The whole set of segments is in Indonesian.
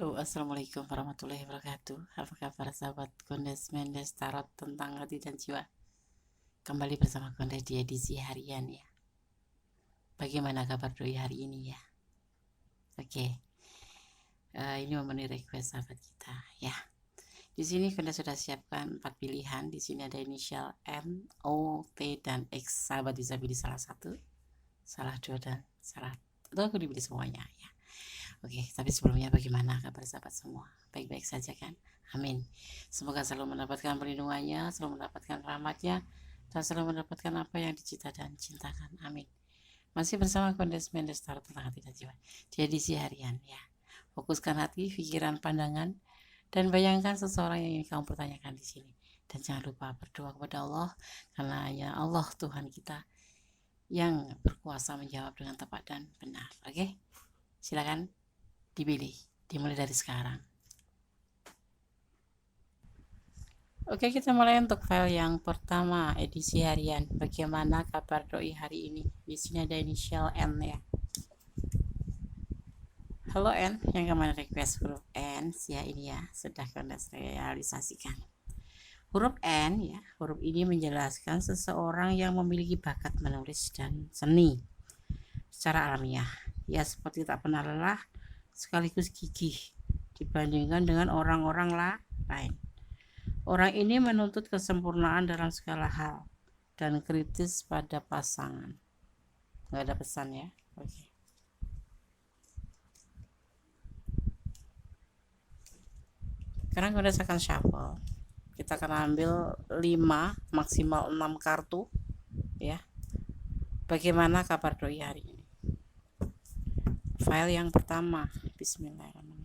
Halo, assalamualaikum warahmatullahi wabarakatuh. Apa kabar sahabat Kondes Mendes Tarot tentang hati dan jiwa? Kembali bersama Kondes di edisi harian ya. Bagaimana kabar doi hari ini ya? Oke, ini memenuhi request sahabat kita ya. Di sini Kondes sudah siapkan 4 pilihan. Di sini ada inisial N, O, T, dan X. Sahabat bisa pilih salah satu, salah dua, dan salah. Atau aku dipilih semuanya ya. Oke, tapi sebelumnya bagaimana kabar sahabat semua? Baik-baik saja kan? Amin. Semoga selalu mendapatkan perlindungannya, selalu mendapatkan rahmatnya, dan selalu mendapatkan apa yang dicita dan cintakan. Amin. Masih bersama Kondes Mendes Tarot tentang hati dan jiwa di edisi harian ya. Fokuskan hati, pikiran, pandangan, dan bayangkan seseorang yang ingin kamu pertanyakan di sini. Dan jangan lupa berdoa kepada Allah, karena hanya Allah Tuhan kita yang berkuasa menjawab dengan tepat dan benar. Oke? Silakan dipilih, dimulai dari sekarang. Oke, kita mulai untuk file yang pertama, edisi harian. Bagaimana kabar doi hari ini? Di sini ada inisial N ya. Halo N, yang kemarin request huruf N ya, ini ya sudah Kondes realisasikan. Huruf N ya, huruf ini menjelaskan seseorang yang memiliki bakat menulis dan seni secara alamiah. Ya, seperti tak pernah lelah sekaligus gigih dibandingkan dengan orang-orang lain. Orang ini menuntut kesempurnaan dalam segala hal dan kritis pada pasangan. Nggak ada pesan ya. Oke. Sekarang udah akan shuffle. Kita akan ambil 5 maksimal 6 kartu ya. Bagaimana kabar doi hari ini? File yang pertama, bismillahirrahmanirrahim.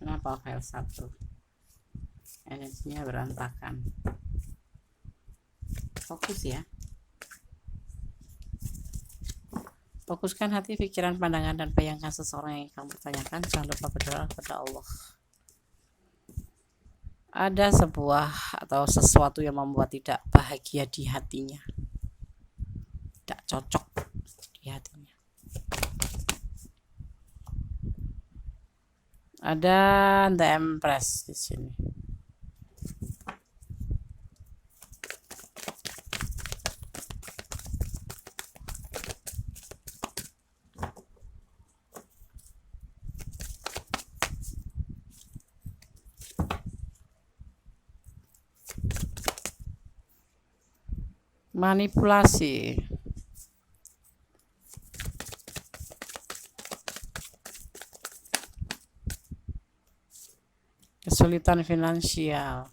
Kenapa file 1? Energinya berantakan. Fokus ya. Fokuskan hati, pikiran, pandangan, dan bayangkan seseorang yang kamu tanyakan. Jangan lupa berdoa kepada Allah. Ada sebuah atau sesuatu yang membuat tidak bahagia di hatinya, tidak cocok di hatinya. Ada The Empress di sini. Manipulasi. Kesulitan finansial.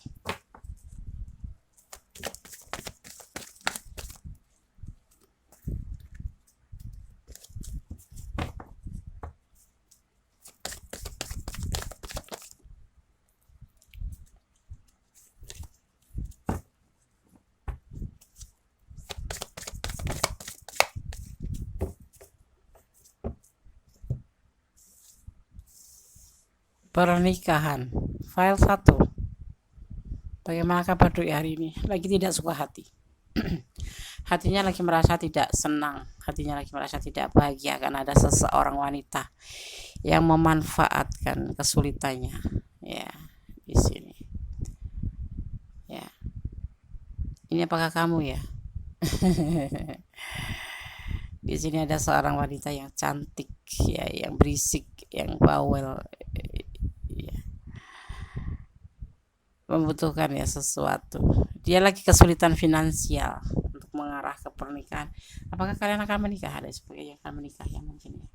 Pernikahan. File 1. Bagaimana kabar doi hari ini? Lagi tidak suka hati. Hatinya lagi merasa tidak senang, hatinya lagi merasa tidak bahagia karena ada seseorang wanita yang memanfaatkan kesulitannya. Ya, di sini. Ya. Ini apakah kamu ya? Di sini ada seorang wanita yang cantik ya, yang berisik, yang bawel. Membutuhkan ya sesuatu. Dia lagi kesulitan finansial untuk mengarah arah ke pernikahan. Apakah kalian akan menikah? Ada sebagian yang akan menikah ya mungkin ya.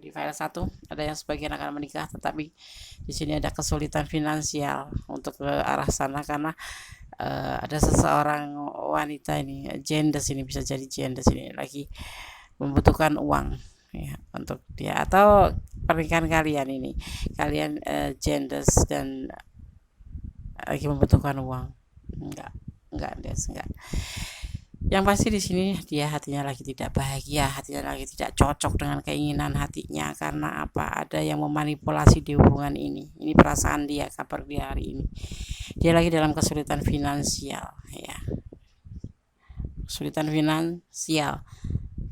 Di file 1 ada yang sebagian akan menikah, tetapi di sini ada kesulitan finansial untuk ke arah sana karena ada seseorang wanita ini, gender ini bisa jadi gender ini lagi membutuhkan uang ya untuk dia, atau pernikahan kalian ini kalian gender dan lagi membutuhkan uang. Enggak. Yang pasti di sini dia hatinya lagi tidak bahagia, hatinya lagi tidak cocok dengan keinginan hatinya. Karena apa? Ada yang memanipulasi di hubungan ini. Ini perasaan dia, kabar dia hari ini. Dia lagi dalam kesulitan finansial, ya. Kesulitan finansial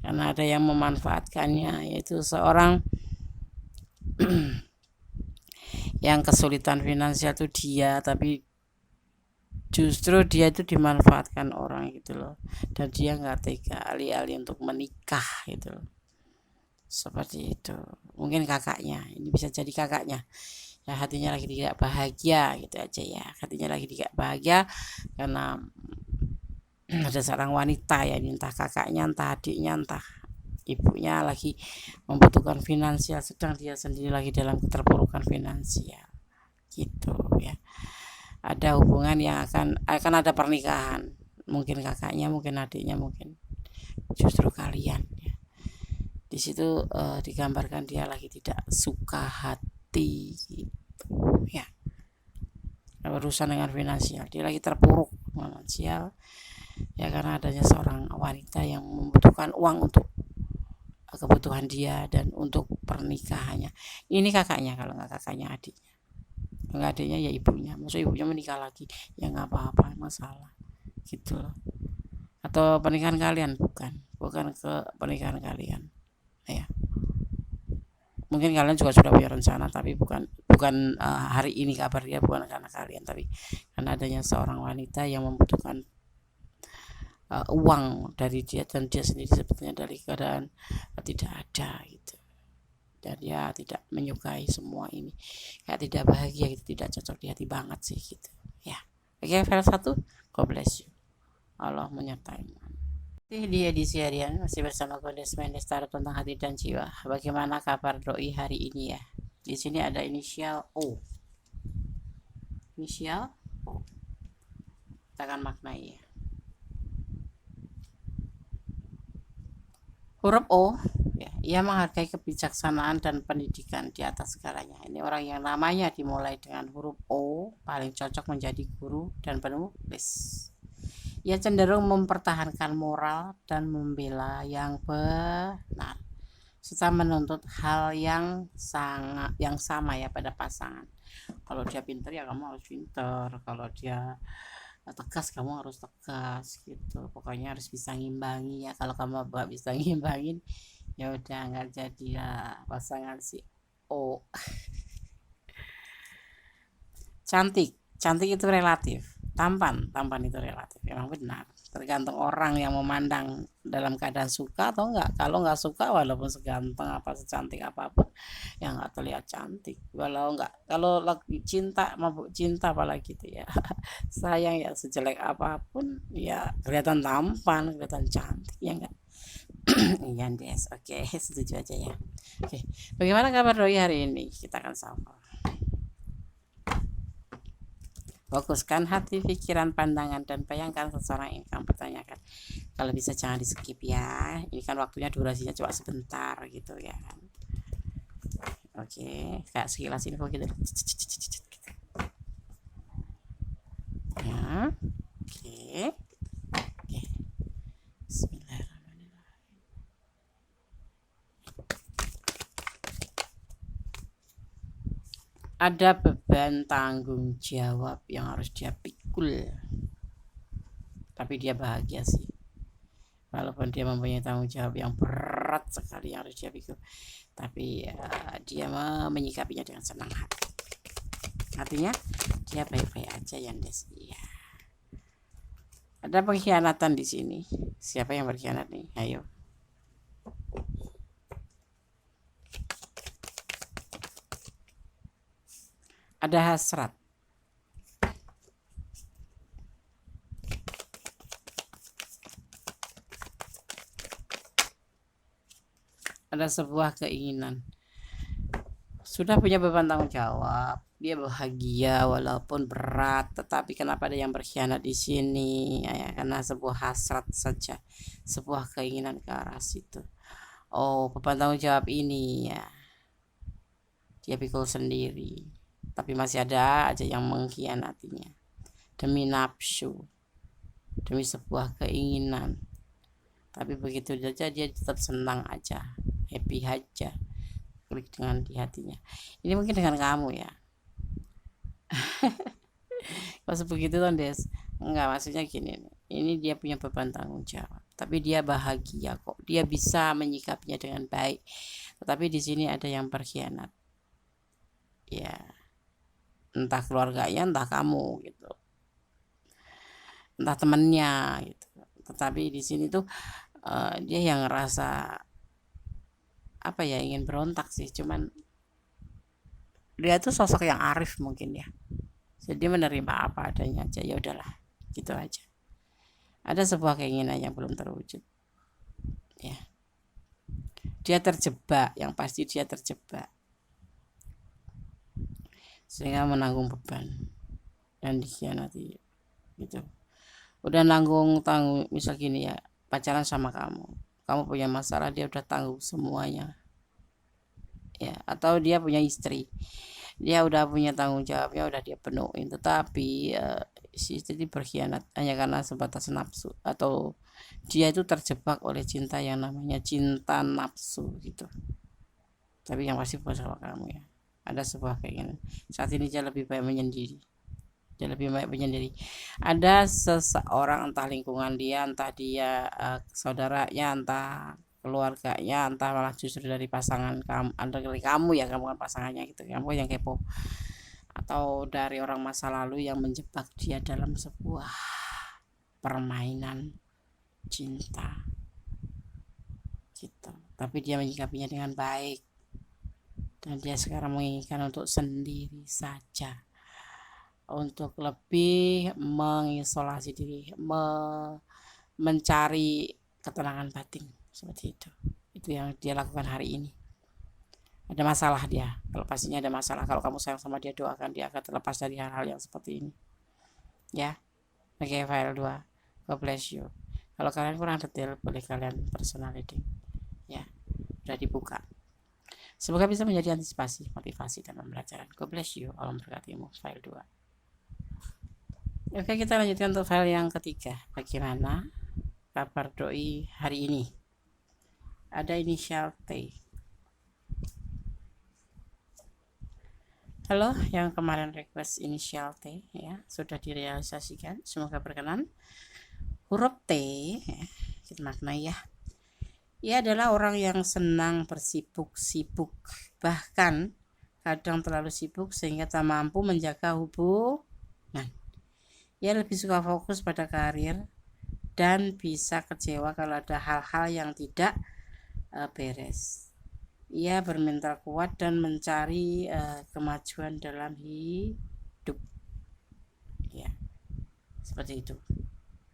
karena ada yang memanfaatkannya, yaitu seorang yang kesulitan finansial itu dia, tapi justru dia itu dimanfaatkan orang gitu loh, dan dia nggak tega, alih-alih untuk menikah gitu loh. Seperti itu. Mungkin kakaknya, ini bisa jadi kakaknya ya, hatinya lagi tidak bahagia gitu aja ya, hatinya lagi tidak bahagia karena ada seorang wanita ya, entah kakaknya, entah adiknya, entah ibunya lagi membutuhkan finansial, sedang dia sendiri lagi dalam keterpurukan finansial gitu ya. Ada hubungan yang akan ada pernikahan, mungkin kakaknya, mungkin adiknya, mungkin justru kalian ya. Di situ digambarkan dia lagi tidak suka hati gitu ya, berurusan dengan finansial, dia lagi terpuruk finansial ya, karena adanya seorang wanita yang membutuhkan uang untuk kebutuhan dia dan untuk pernikahannya. Ini kakaknya, kalau nggak kakaknya adiknya, nggak adiknya ya ibunya. Maksud ibunya menikah lagi ya nggak apa-apa, masalah gitu loh. Atau pernikahan kalian, bukan ke pernikahan kalian ya. Mungkin kalian juga sudah punya rencana, tapi bukan hari ini kabar dia, bukan karena kalian, tapi karena adanya seorang wanita yang membutuhkan uang dari dia, dan dia sendiri sebetulnya dari keadaan tidak ada gitu, dan dia tidak menyukai semua ini, kayak tidak bahagia gitu, tidak cocok di hati banget sih gitu ya. Oke, file 1, God bless you, Allah menyertai. Di edisi harian masih bersama Goddess Mendes Tarot tentang hati dan jiwa. Bagaimana kabar doi hari ini ya? Di sini ada inisial O. Inisial O. Kita akan maknai ya. Huruf O ya, ia menghargai kebijaksanaan dan pendidikan di atas segalanya. Ini orang yang namanya dimulai dengan huruf O paling cocok menjadi guru dan penulis. Ia cenderung mempertahankan moral dan membela yang benar, serta menuntut hal yang sama ya pada pasangan. Kalau dia pintar ya kamu harus pintar, kalau dia tegas kamu harus tegas gitu. Pokoknya harus bisa ngimbangi ya. Kalau kamu gak bisa ngimbangin ya udah nggak jadi ya pasangan si O. Cantik itu relatif. Tampan itu relatif. Memang benar. Tergantung orang yang memandang dalam keadaan suka atau enggak. Kalau enggak suka, walaupun seganteng apa, secantik apapun, ya enggak terlihat cantik. Kalau lagi cinta, mabuk cinta apalagi gitu ya. Sayang ya, sejelek apapun ya kelihatan tampan, kelihatan cantik ya enggak. Iya Des, oke, setuju aja ya. Oke, bagaimana kabar doi hari ini? Kita akan sapa. Fokuskan hati, pikiran, pandangan, dan bayangkan seseorang yang kamu pertanyakan. Kalau bisa jangan di skip ya. Ini kan waktunya, durasinya cuma sebentar gitu ya kan. Oke, kayak sekilas info gitu. Ya. Oke. Bismillahirrahmanirrahim. Ada beban tanggung jawab yang harus dia pikul, tapi dia bahagia sih, walaupun dia mempunyai tanggung jawab yang berat sekali yang harus dia pikul, tapi dia menyikapinya dengan senang hati. Artinya dia baik-baik aja ya Des. Iya. Ada pengkhianatan di sini. Siapa yang berkhianat nih? Ayo. Ada hasrat. ada sebuah keinginan, sudah punya beban tanggung jawab, dia bahagia walaupun berat, tetapi kenapa ada yang berkhianat di sini? Ya, karena sebuah hasrat saja, sebuah keinginan ke arah situ. Oh, beban tanggung jawab ini ya dia pikul sendiri, tapi masih ada aja yang mengkhianatinya demi nafsu, demi sebuah keinginan. Tapi begitu saja dia tetap senang aja, happy aja, klik dengan di hatinya. Ini mungkin dengan kamu ya. Pas begitu kan Des, enggak, maksudnya gini, ini dia punya beban tanggung jawab, tapi dia bahagia kok, dia bisa menyikapinya dengan baik. Tetapi di sini ada yang berkhianat, ya entah keluarganya, entah kamu gitu, entah temennya gitu. Tetapi di sini tuh dia yang ngerasa apa ya, ingin berontak sih, cuman dia tuh sosok yang arif mungkin ya, jadi menerima apa adanya aja, ya udahlah gitu aja. Ada sebuah keinginan yang belum terwujud ya, dia terjebak, yang pasti dia terjebak sehingga menanggung beban dan dikhianati gitu. Udah nanggung tanggung, misal gini ya, pacaran sama kamu punya masalah, dia udah tanggung semuanya ya. Atau dia punya istri, dia udah punya tanggung jawabnya, udah dia penuhin, tetapi si istri berkhianat hanya karena sebatas nafsu, atau dia itu terjebak oleh cinta yang namanya cinta nafsu gitu. Tapi yang pasti bukan sama kamu ya, ada sebuah keinginan saat ini dia lebih baik menyendiri, dia lebih baik menyendiri. Ada seseorang, entah lingkungan dia, entah dia saudaranya, entah keluarganya, entah malah justru dari pasangan kamu, dari kamu ya, kamu kan pasangannya gitu, kamu yang kepo, atau dari orang masa lalu yang menjebak dia dalam sebuah permainan cinta gitu. Tapi dia menyikapinya dengan baik, dan dia sekarang menginginkan untuk sendiri saja, untuk lebih mengisolasi diri, mencari ketenangan batin, seperti itu yang dia lakukan hari ini. Ada masalah dia, kalau pastinya ada masalah. Kalau kamu sayang sama dia, doakan dia akan terlepas dari hal-hal yang seperti ini ya. Oke, file 2, God bless you. Kalau kalian kurang detail, boleh kalian personal reading ya, udah dibuka. Semoga bisa menjadi antisipasi, motivasi, dan pembelajaran. God bless you, Allah memberkatimu. File 2. Oke, kita lanjutkan untuk file yang ketiga. Bagaimana kabar doi hari ini? Ada inisial T. Halo, yang kemarin request inisial T ya, sudah direalisasikan, semoga berkenan. Huruf T ya, kita maknai ya. Ia adalah orang yang senang bersibuk-sibuk, bahkan kadang terlalu sibuk sehingga tak mampu menjaga hubungan. Ia lebih suka fokus pada karir dan bisa kecewa kalau ada hal-hal yang tidak beres. Ia bermental kuat dan mencari kemajuan dalam hidup ya, seperti itu.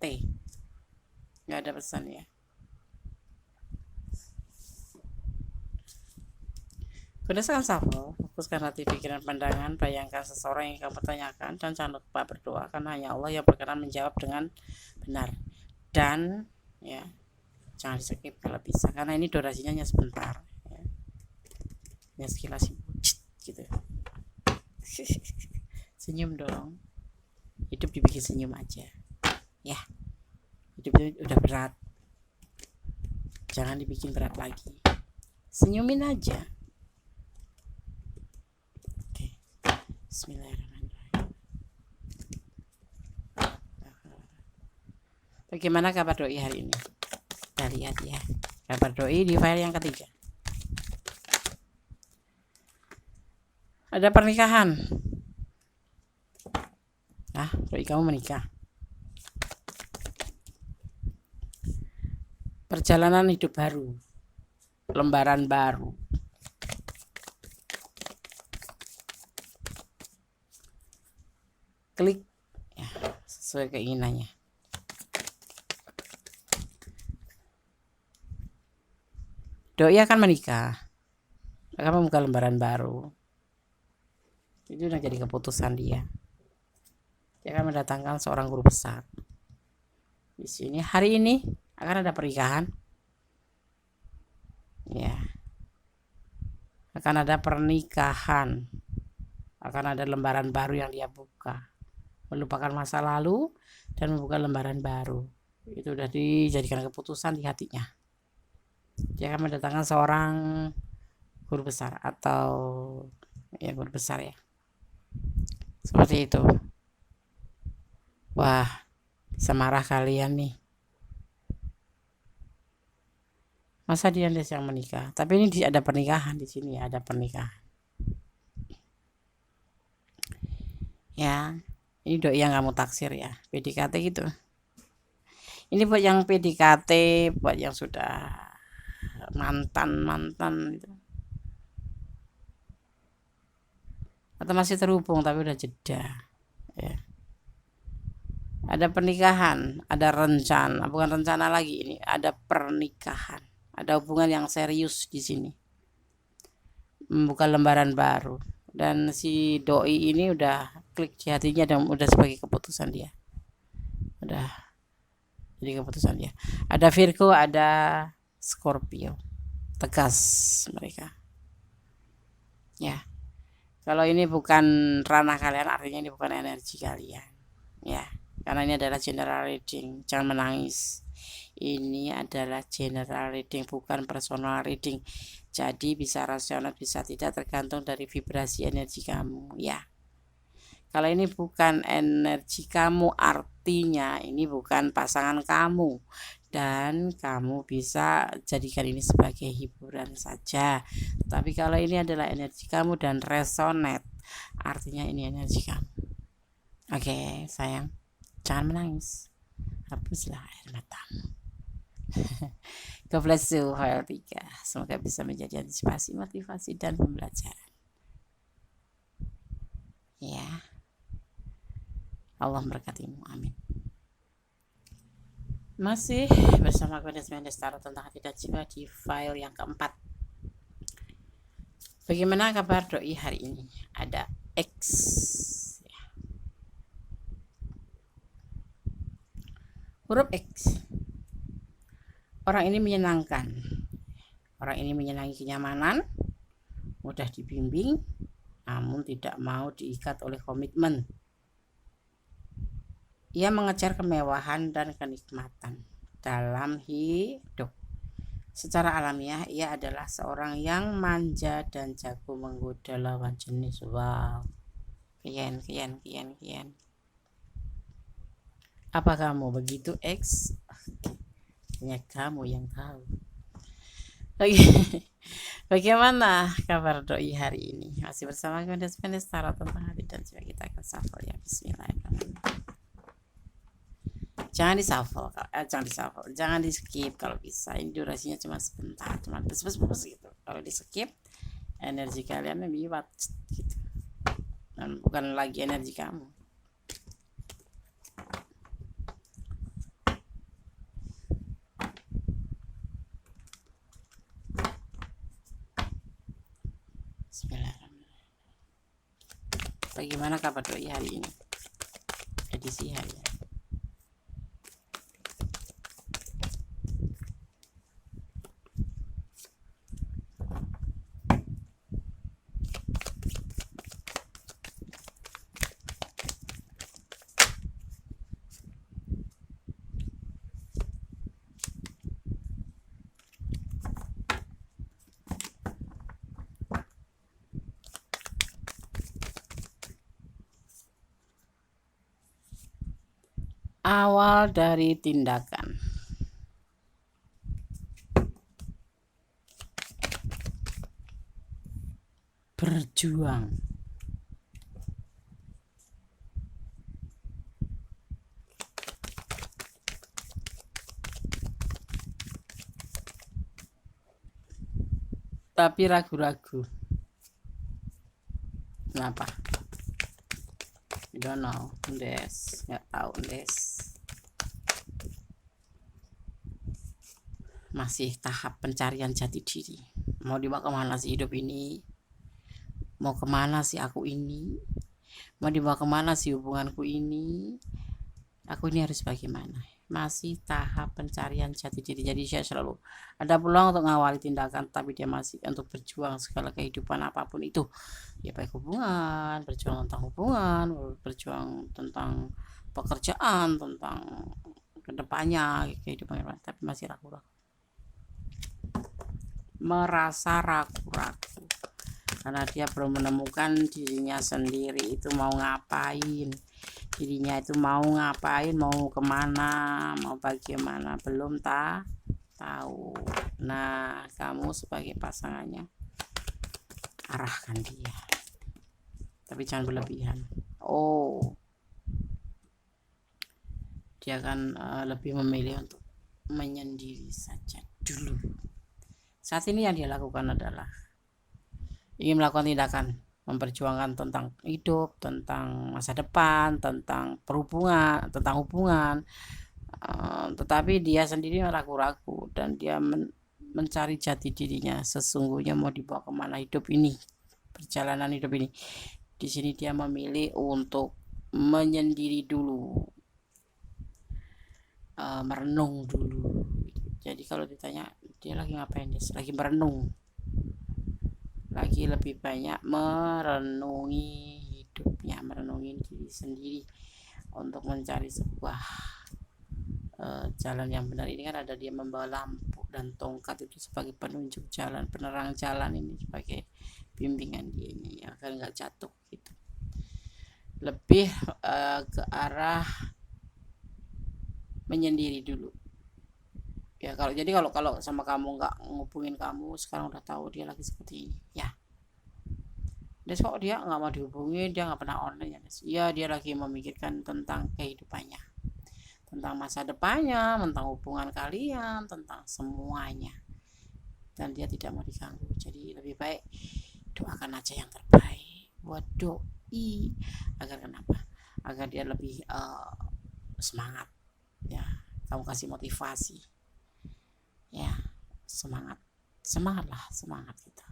T, nggak ada pesan ya. Berdasarkan shuffle, fokuskan hati, pikiran, pandangan, bayangkan seseorang yang kamu tanyakan, dan jangan lupa berdoa karena hanya Allah yang berkenan menjawab dengan benar. Dan ya, jangan di skip kalau bisa, karena ini durasinya hanya sebentar ya. Ya sekilas gitu. Senyum dong, hidup dibikin senyum aja ya. Hidup udah berat, jangan dibikin berat lagi, senyumin aja. Oke, bismillahirrahmanirrahim. Bagaimana kabar doi hari ini? Kita lihat ya, kabar doi di file yang ketiga. Ada pernikahan. Nah, doi kamu menikah. Perjalanan hidup baru, lembaran baru. Klik ya, sesuai keinginannya. doi akan menikah, akan membuka lembaran baru. Itu udah jadi keputusan dia. Dia akan mendatangkan seorang guru besar. Di sini hari ini akan ada pernikahan. Ya. Akan ada pernikahan. Akan ada lembaran baru yang dia buka. Melupakan masa lalu dan membuka lembaran baru. Itu udah dijadikan keputusan di hatinya. Dia akan mendatangkan seorang guru besar atau ya guru besar ya. Seperti itu. Wah, bisa marah kalian nih. Masa dia yang menikah? Tapi ini ada pernikahan di sini, ada pernikahan. Ya, ini doi yang kamu taksir ya, PDKT gitu. Ini buat yang PDKT, buat yang sudah mantan gitu. Atau masih terhubung tapi udah jeda. Ya. Ada pernikahan, ada rencana, bukan rencana lagi ini, ada pernikahan, ada hubungan yang serius di sini, membuka lembaran baru. Dan si doi ini udah klik di hatinya dan udah sebagai keputusan dia, udah jadi keputusan dia. Ada Virgo, ada Scorpio, tegas mereka. Ya, kalau ini bukan ranah kalian, artinya ini bukan energi kalian. Ya, karena ini adalah general reading, jangan menangis. Ini adalah general reading, bukan personal reading. Jadi bisa rasional, bisa tidak, tergantung dari vibrasi energi kamu ya. Kalau ini bukan energi kamu, artinya ini bukan pasangan kamu, dan kamu bisa jadikan ini sebagai hiburan saja. Tapi kalau ini adalah energi kamu dan resonate, artinya ini energi kamu. Oke, sayang, jangan menangis, hapuslah air matamu. God bless you, file 3. Semoga bisa menjadi antisipasi, motivasi, dan pembelajaran. Ya. Allah memberkatimu. Amin. Masih bersama Goddess Mendes Tarot tentang hati dan jiwa di file yang keempat. Bagaimana kabar doi hari ini? Ada X. Ya. Huruf X. Orang ini menyenangkan. Orang ini menyenangi kenyamanan, mudah dibimbing, namun tidak mau diikat oleh komitmen. Ia mengejar kemewahan dan kenikmatan dalam hidup. Secara alamiah, ia adalah seorang yang manja dan jago menggoda lawan jenis. Wow. Kian. Apa kamu begitu, X? Hanya kamu yang tahu. Bagaimana kabar doi hari ini? Masih bersama Goddess Mendes Tarot tentang hati dan jiwa. Kita akan shuffle ya. Bismillahirrahmanirrahim. Jangan di shuffle, jangan di skip kalau bisa. Ini durasinya cuma sebentar, cuma bes gitu. Kalau di skip, energi kalian liwat gitu. Dan bukan lagi energi kamu. Bismillahirrahmanirrahim. Bagaimana kabar doi hari ini? Edisi hari ini. Awal dari tindakan. Berjuang. Tapi ragu-ragu. Kenapa? Don't know, nggak tahu. masih tahap pencarian jati diri. Mau dibawa kemana sih hidup ini? Mau kemana sih aku ini? Mau dibawa kemana sih hubunganku ini? Aku ini harus bagaimana? Masih tahap pencarian jati diri. Jadi saya selalu ada peluang untuk mengawali tindakan, tapi dia masih untuk berjuang segala kehidupan apapun itu. Ya baik hubungan, berjuang tentang hubungan, berjuang tentang pekerjaan, tentang kedepannya kehidupan, tapi masih ragu-ragu. Merasa ragu-ragu karena dia belum menemukan dirinya sendiri itu mau ngapain, dirinya itu mau ngapain, mau kemana, mau bagaimana, belum tahu. Nah, kamu sebagai pasangannya arahkan dia, tapi jangan berlebihan. Dia akan lebih memilih untuk menyendiri saja dulu. Saat ini yang dia lakukan adalah ingin melakukan tindakan, memperjuangkan tentang hidup, tentang masa depan, tentang perhubungan, tentang hubungan, tetapi dia sendiri ragu-ragu dan dia mencari jati dirinya sesungguhnya mau dibawa kemana hidup ini, perjalanan hidup ini. Di sini dia memilih untuk menyendiri dulu, merenung dulu. Jadi kalau ditanya dia lagi ngapain, dia lagi merenung, lagi lebih banyak merenungi hidupnya, merenungi diri sendiri untuk mencari sebuah jalan yang benar. Ini kan ada dia membawa lampu dan tongkat itu sebagai penunjuk jalan, penerang jalan ini sebagai bimbingan dia ini agar nggak jatuh gitu. Lebih ke arah menyendiri dulu. Ya kalau sama kamu nggak ngubungin kamu, sekarang udah tahu dia lagi seperti ini ya. Des kok dia nggak mau dihubungin, dia nggak pernah online ya Des. Ya dia lagi memikirkan tentang kehidupannya, tentang masa depannya, tentang hubungan kalian, tentang semuanya, dan dia tidak mau diganggu. Jadi lebih baik doakan aja yang terbaik buat doi agar kenapa? Agar dia lebih semangat ya. Kamu kasih motivasi ya, semangat kita.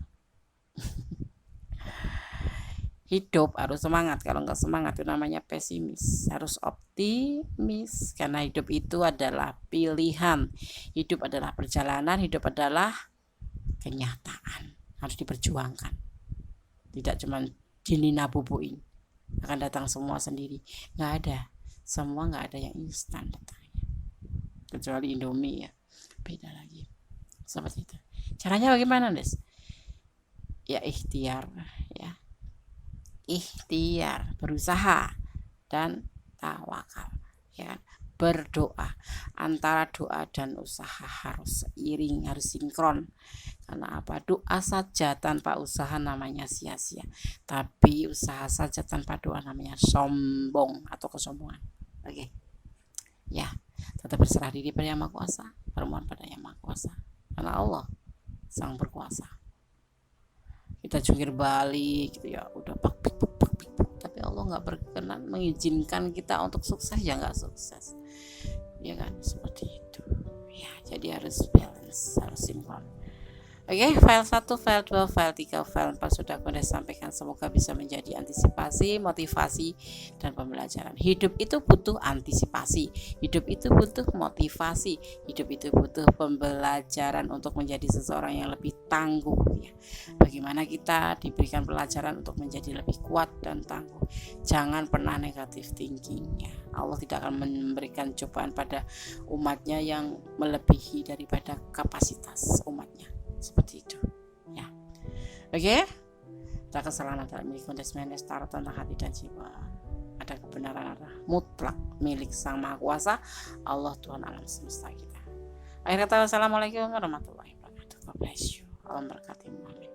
Hidup harus semangat. Kalau nggak semangat itu namanya pesimis. Harus optimis karena hidup itu adalah pilihan, hidup adalah perjalanan, hidup adalah kenyataan, harus diperjuangkan. Tidak cuma dinina bubuin akan datang semua sendiri, nggak ada. Semua nggak ada yang instan datangnya, kecuali Indomie ya, beda lagi seperti itu. Caranya bagaimana Des? Ya ikhtiar ya, ikhtiar, berusaha dan tawakal ya kan? Berdoa, antara doa dan usaha harus seiring, harus sinkron. Karena apa? Doa saja tanpa usaha namanya sia-sia, tapi usaha saja tanpa doa namanya sombong atau kesombongan. Oke ya, tetap berserah diri pada Yang Maha Kuasa, bermohon pada Yang Maha Kuasa, karena Allah sang berkuasa. Kita jungkir balik gitu ya, udah pak, tapi Allah nggak berkenan mengizinkan kita untuk sukses, ya nggak sukses ya kan, seperti itu ya. Jadi harus balance, harus sinkron. Oke, file 1, file 2, file 3, file 4 sudah Konde sampaikan. Semoga bisa menjadi antisipasi, motivasi, dan pembelajaran. Hidup itu butuh antisipasi, hidup itu butuh motivasi, hidup itu butuh pembelajaran untuk menjadi seseorang yang lebih tangguh ya. Bagaimana kita diberikan pelajaran untuk menjadi lebih kuat dan tangguh. Jangan pernah negatif thinking ya. Allah tidak akan memberikan cobaan pada umatnya yang melebihi daripada kapasitas umatnya. Seperti itu ya. Oke, ada kesalahan adalah milik Kondes Mendes Tarot tentang hati dan jiwa. Ada kebenaran adalah mutlak milik Sang Maha Kuasa, Allah Tuhan alam semesta kita. Akhir kata, wassalamualaikum warahmatullahi wabarakatuh. God bless you. Allah berkati. Amin.